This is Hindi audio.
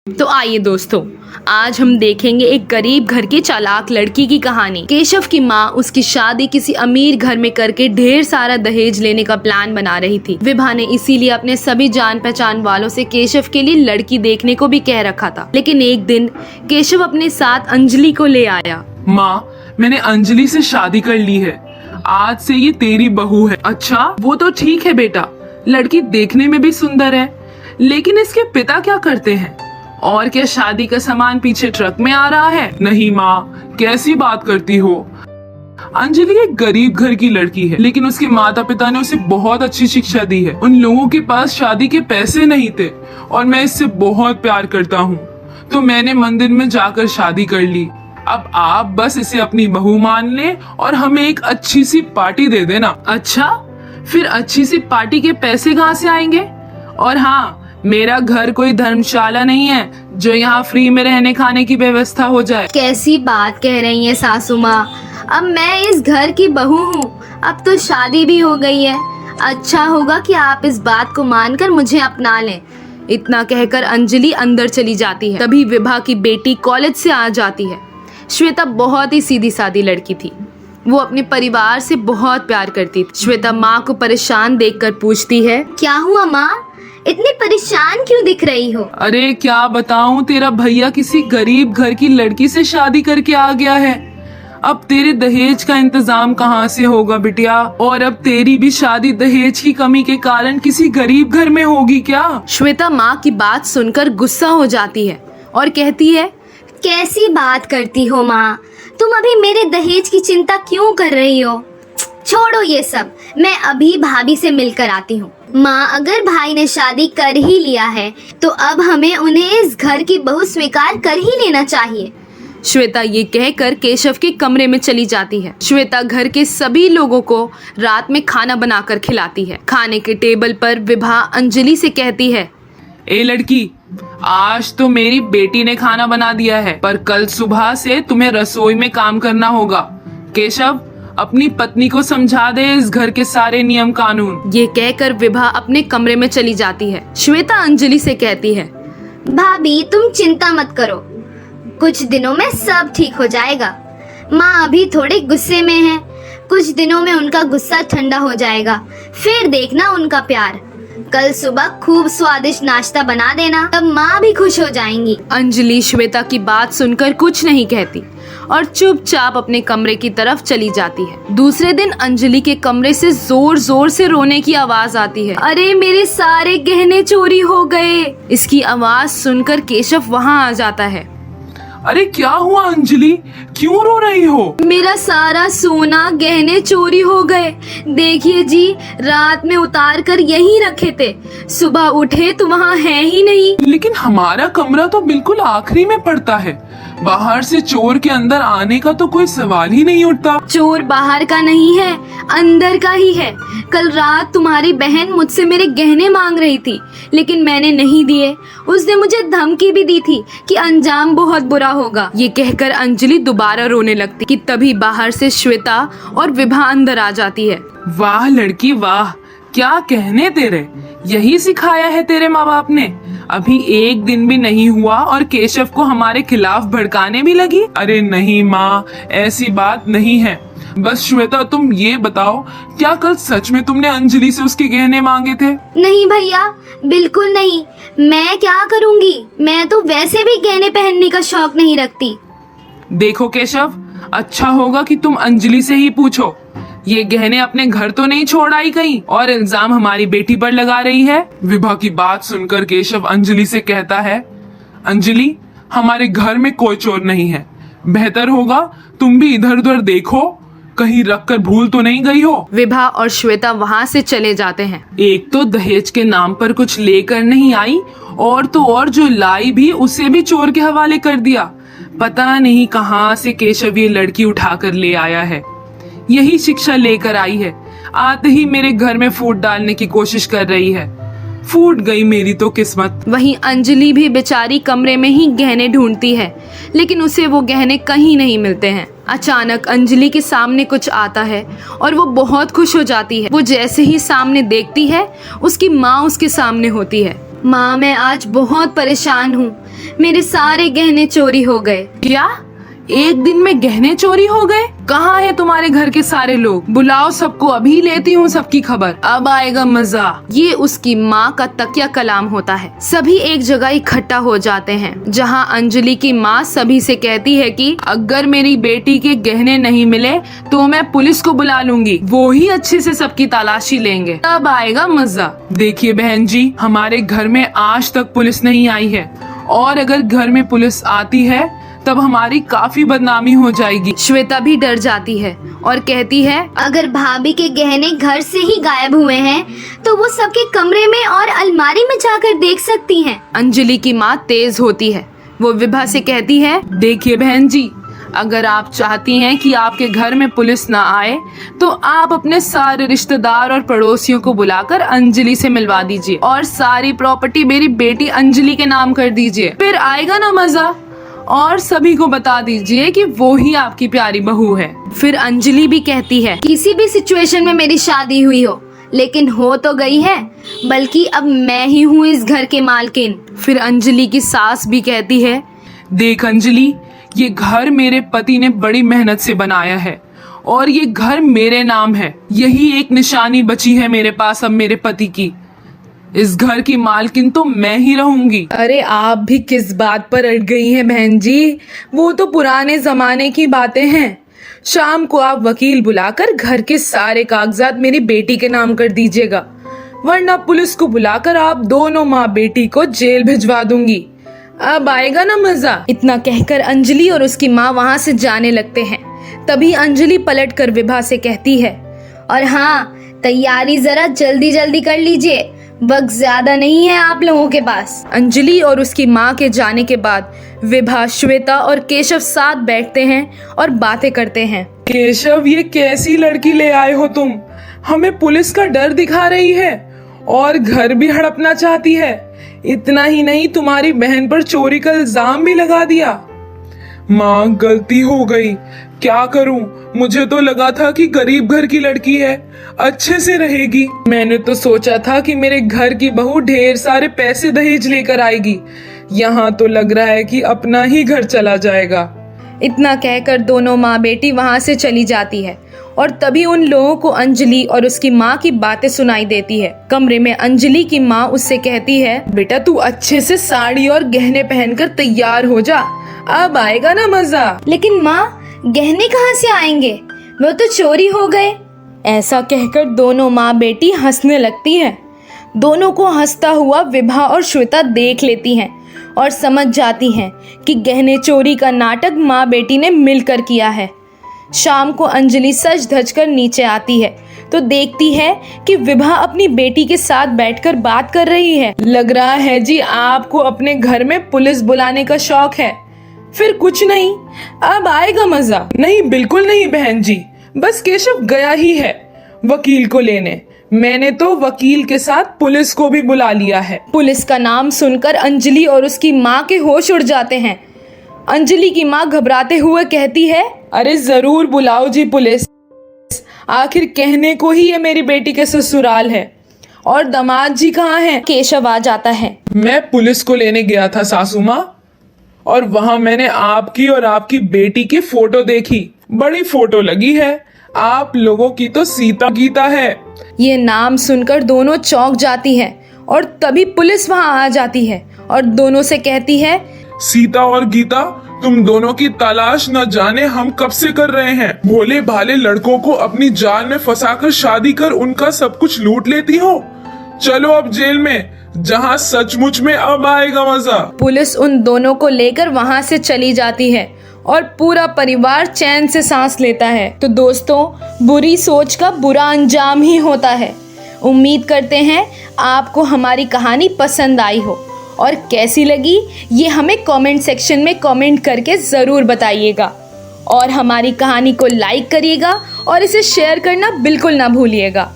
तो आइए दोस्तों, आज हम देखेंगे एक गरीब घर की चालाक लड़की की कहानी। केशव की माँ उसकी शादी किसी अमीर घर में करके ढेर सारा दहेज लेने का प्लान बना रही थी। विभा ने इसीलिए अपने सभी जान पहचान वालों से केशव के लिए लड़की देखने को भी कह रखा था। लेकिन एक दिन केशव अपने साथ अंजलि को ले आया। माँ, मैंने अंजलि से शादी कर ली है। आज से ये तेरी बहू है। अच्छा, वो तो ठीक है बेटा, लड़की देखने में भी सुंदर है, लेकिन इसके पिता क्या करते हैं? और क्या शादी का सामान पीछे ट्रक में आ रहा है? नहीं माँ, कैसी बात करती हो? अंजलि एक गरीब घर की लड़की है, लेकिन उसके माता पिता ने उसे बहुत अच्छी शिक्षा दी है। उन लोगों के पास शादी के पैसे नहीं थे और मैं इससे बहुत प्यार करता हूँ, तो मैंने मंदिर में जाकर शादी कर ली। अब आप बस इसे अपनी बहू मान ले और हमें एक अच्छी सी पार्टी दे देना। अच्छा, फिर अच्छी सी पार्टी के पैसे कहाँ से आएंगे? और हाँ, मेरा घर कोई धर्मशाला नहीं है जो यहाँ फ्री में रहने खाने की व्यवस्था हो जाए। कैसी बात कह रही है सासू माँ? अब मैं इस घर की बहू हूँ, अब तो शादी भी हो गई है। अच्छा होगा कि आप इस बात को मानकर मुझे अपना लें। इतना कहकर अंजलि अंदर चली जाती है। तभी विभा की बेटी कॉलेज से आ जाती है। श्वेता बहुत ही सीधी सादी लड़की थी। वो अपने परिवार से बहुत प्यार करती थी। श्वेता माँ को परेशान देखकर पूछती है, क्या हुआ माँ, इतनी परेशान क्यों दिख रही हो? अरे क्या बताऊं, तेरा भैया किसी गरीब घर की लड़की से शादी करके आ गया है। अब तेरे दहेज का इंतजाम कहाँ से होगा बिटिया? और अब तेरी भी शादी दहेज की कमी के कारण किसी गरीब घर में होगी क्या? श्वेता माँ की बात सुनकर गुस्सा हो जाती है और कहती है, कैसी बात करती हो माँ, तुम अभी मेरे दहेज की चिंता क्यों कर रही हो? छोड़ो ये सब, मैं अभी भाभी से मिलकर आती हूँ। माँ, अगर भाई ने शादी कर ही लिया है तो अब हमें उन्हें इस घर की बहू स्वीकार कर ही लेना चाहिए। श्वेता ये कहकर केशव के कमरे में चली जाती है। श्वेता घर के सभी लोगों को रात में खाना बनाकर खिलाती है। खाने के टेबल पर विभा अंजलि से कहती है, ए लड़की, आज तो मेरी बेटी ने खाना बना दिया है, पर कल सुबह से तुम्हें रसोई में काम करना होगा। केशव, अपनी पत्नी को समझा दे इस घर के सारे नियम कानून। ये कहकर विभा अपने कमरे में चली जाती है। श्वेता अंजलि से कहती है, भाभी तुम चिंता मत करो, कुछ दिनों में सब ठीक हो जाएगा। माँ अभी थोड़े गुस्से में है, कुछ दिनों में उनका गुस्सा ठंडा हो जाएगा, फिर देखना उनका प्यार। कल सुबह खूब स्वादिष्ट नाश्ता बना देना, तब माँ भी खुश हो जाएंगी। अंजलि श्वेता की बात सुनकर कुछ नहीं कहती और चुपचाप अपने कमरे की तरफ चली जाती है। दूसरे दिन अंजलि के कमरे से जोर जोर से रोने की आवाज आती है। अरे मेरे सारे गहने चोरी हो गए। इसकी आवाज सुनकर केशव वहाँ आ जाता है। अरे क्या हुआ अंजलि, क्यों रो रही हो? मेरा सारा सोना गहने चोरी हो गए। देखिए जी, रात में उतार कर यहीं रखे थे, सुबह उठे तो वहाँ है ही नहीं। लेकिन हमारा कमरा तो बिल्कुल आखिरी में पड़ता है, बाहर से चोर के अंदर आने का तो कोई सवाल ही नहीं उठता। चोर बाहर का नहीं है, अंदर का ही है। कल रात तुम्हारी बहन मुझसे मेरे गहने मांग रही थी, लेकिन मैंने नहीं दिए। उसने मुझे धमकी भी दी थी कि अंजाम बहुत बुरा होगा। ये कहकर अंजलि दोबारा रोने लगती कि तभी बाहर से श्वेता और विभा अंदर आ जाती है। वाह लड़की वाह, क्या कहने तेरे, यही सिखाया है तेरे माँ बाप ने? अभी एक दिन भी नहीं हुआ और केशव को हमारे खिलाफ भड़काने भी लगी? अरे नहीं माँ, ऐसी बात नहीं है। बस श्वेता, तुम ये बताओ, क्या कल सच में तुमने अंजलि से उसके गहने मांगे थे? नहीं भैया, बिल्कुल नहीं। मैं क्या करूँगी, मैं तो वैसे भी गहने पहनने का शौक नहीं रखती। देखो केशव, अच्छा होगा कि तुम अंजलि से ही पूछो। ये गहने अपने घर तो नहीं छोड़ आई कहीं और इल्जाम हमारी बेटी पर लगा रही है। विभा की बात सुनकर केशव अंजलि से कहता है, अंजलि, हमारे घर में कोई चोर नहीं है। बेहतर होगा तुम भी इधर उधर देखो, कहीं रख कर भूल तो नहीं गई हो। विभा और श्वेता वहाँ से चले जाते हैं। एक तो दहेज के नाम पर कुछ लेकर नहीं आई, और तो और जो लाई भी उसे भी चोर के हवाले कर दिया। पता नहीं कहाँ से केशव ये लड़की उठा कर ले आया है। यही शिक्षा लेकर आई है, आते ही मेरे घर में फूट डालने की कोशिश कर रही है। फूट गई मेरी तो किस्मत। वहीं अंजलि भी बेचारी कमरे में ही गहने ढूंढती है, लेकिन उसे वो गहने कहीं नहीं मिलते हैं। अचानक अंजलि के सामने कुछ आता है और वो बहुत खुश हो जाती है। वो जैसे ही सामने देखती है, उसकी माँ उसके सामने होती है। माँ, मैं आज बहुत परेशान हूँ। मेरे सारे गहने चोरी हो गए। क्या एक दिन में गहने चोरी हो गए? कहाँ है तुम्हारे घर के सारे लोग? बुलाओ सबको, अभी लेती हूँ सबकी खबर, अब आएगा मजा। ये उसकी माँ का तकिया कलाम होता है। सभी एक जगह इकट्ठा हो जाते हैं, जहाँ अंजलि की माँ सभी से कहती है कि अगर मेरी बेटी के गहने नहीं मिले तो मैं पुलिस को बुला लूंगी, वो ही अच्छे से सबकी तलाशी लेंगे, तब आएगा मजा। देखिए बहन जी, हमारे घर में आज तक पुलिस नहीं आई है, और अगर घर में पुलिस आती है तब हमारी काफी बदनामी हो जाएगी। श्वेता भी डर जाती है और कहती है, अगर भाभी के गहने घर से ही गायब हुए हैं तो वो सबके कमरे में और अलमारी में जाकर देख सकती हैं। अंजलि की माँ तेज होती है। वो विभा से कहती है, देखिए बहन जी, अगर आप चाहती हैं कि आपके घर में पुलिस ना आए तो आप अपने सारे रिश्तेदार और पड़ोसियों को बुलाकर अंजलि से मिलवा दीजिए और सारी प्रॉपर्टी मेरी बेटी अंजलि के नाम कर दीजिए, फिर आएगा ना मजा। और सभी को बता दीजिए कि वो ही आपकी प्यारी बहू है। फिर अंजलि भी कहती है, किसी भी सिचुएशन में मेरी शादी हुई हो, लेकिन हो तो गई है, बल्कि अब मैं ही हूँ इस घर के मालकिन। फिर अंजलि की सास भी कहती है, देख अंजलि, ये घर मेरे पति ने बड़ी मेहनत से बनाया है और ये घर मेरे नाम है। यही एक निशानी बची है मेरे पास अब मेरे पति की। इस घर की मालकिन तो मैं ही रहूंगी। अरे आप भी किस बात पर अड़ गई हैं बहन जी? वो तो पुराने जमाने की बातें हैं। शाम को आप वकील बुलाकर घर के सारे कागजात मेरी बेटी के नाम कर दीजिएगा, वरना पुलिस को बुलाकर आप दोनों माँ बेटी को जेल भिजवा दूंगी। अब आएगा ना मजा। इतना कहकर अंजलि और उसकी माँ वहाँ से जाने लगते हैं। तभी अंजलि पलटकर विभा से कहती है, और हाँ, तैयारी जरा जल्दी जल्दी कर लीजिए, वक्त ज्यादा नहीं है आप लोगों के पास। अंजलि और उसकी माँ के जाने के बाद विभा, श्वेता और केशव साथ बैठते हैं और बातें करते हैं। केशव, ये कैसी लड़की ले आए हो तुम? हमें पुलिस का डर दिखा रही है और घर भी हड़पना चाहती है। इतना ही नहीं, तुम्हारी बहन पर चोरी का इल्जाम भी लगा दिया। माँ, गलती हो गई, क्या करूं? मुझे तो लगा था कि गरीब घर की लड़की है, अच्छे से रहेगी। मैंने तो सोचा था कि मेरे घर की बहू ढेर सारे पैसे दहेज लेकर आएगी। यहाँ तो लग रहा है कि अपना ही घर चला जाएगा। इतना कहकर दोनों माँ बेटी वहाँ से चली जाती है और तभी उन लोगों को अंजलि और उसकी माँ की बातें सुनाई देती है। कमरे में अंजलि की माँ उससे कहती है, बेटा तू अच्छे से साड़ी और गहने पहनकर तैयार हो जा, अब आएगा ना मजा। लेकिन माँ, गहने कहाँ से आएंगे? वो तो चोरी हो गए। ऐसा कहकर दोनों माँ बेटी हंसने लगती हैं। दोनों को हंसता हुआ विभा और श्वेता देख लेती हैं और समझ जाती हैं कि गहने चोरी का नाटक माँ बेटी ने मिलकर किया है। शाम को अंजलि सज धज कर नीचे आती है तो देखती है कि विभा अपनी बेटी के साथ बैठकर बात कर रही है। लग रहा है जी आपको अपने घर में पुलिस बुलाने का शौक है। फिर कुछ नहीं, अब आएगा मजा। नहीं, बिल्कुल नहीं बहन जी, बस केशव गया ही है वकील को लेने। मैंने तो वकील के साथ पुलिस को भी बुला लिया है। पुलिस का नाम सुनकर अंजलि और उसकी माँ के होश उड़ जाते हैं। अंजलि की माँ घबराते हुए कहती है, अरे जरूर बुलाओ जी पुलिस, आखिर कहने को ही ये मेरी बेटी के ससुराल है। और दामाद जी कहाँ हैं? केशव आ जाता है। मैं पुलिस को लेने गया था सासू माँ, और वहां मैंने आपकी और आपकी बेटी की फोटो देखी। बड़ी फोटो लगी है, आप लोगों की तो सीता गीता है। ये नाम सुनकर दोनों चौंक जाती हैं और तभी पुलिस वहां आ जाती है और दोनों से कहती है, सीता और गीता, तुम दोनों की तलाश न जाने हम कब से कर रहे हैं। भोले भाले लड़कों को अपनी जाल में फंसाकर शादी कर उनका सब कुछ लूट लेती हो। चलो अब जेल में, जहाँ सचमुच में अब आएगा मजा। पुलिस उन दोनों को लेकर वहां से चली जाती है और पूरा परिवार चैन से सांस लेता है। तो दोस्तों, बुरी सोच का बुरा अंजाम ही होता है। उम्मीद करते हैं आपको हमारी कहानी पसंद आई हो और कैसी लगी ये हमें कमेंट सेक्शन में कमेंट करके ज़रूर बताइएगा। और हमारी कहानी को लाइक करिएगा और इसे शेयर करना बिल्कुल ना भूलिएगा।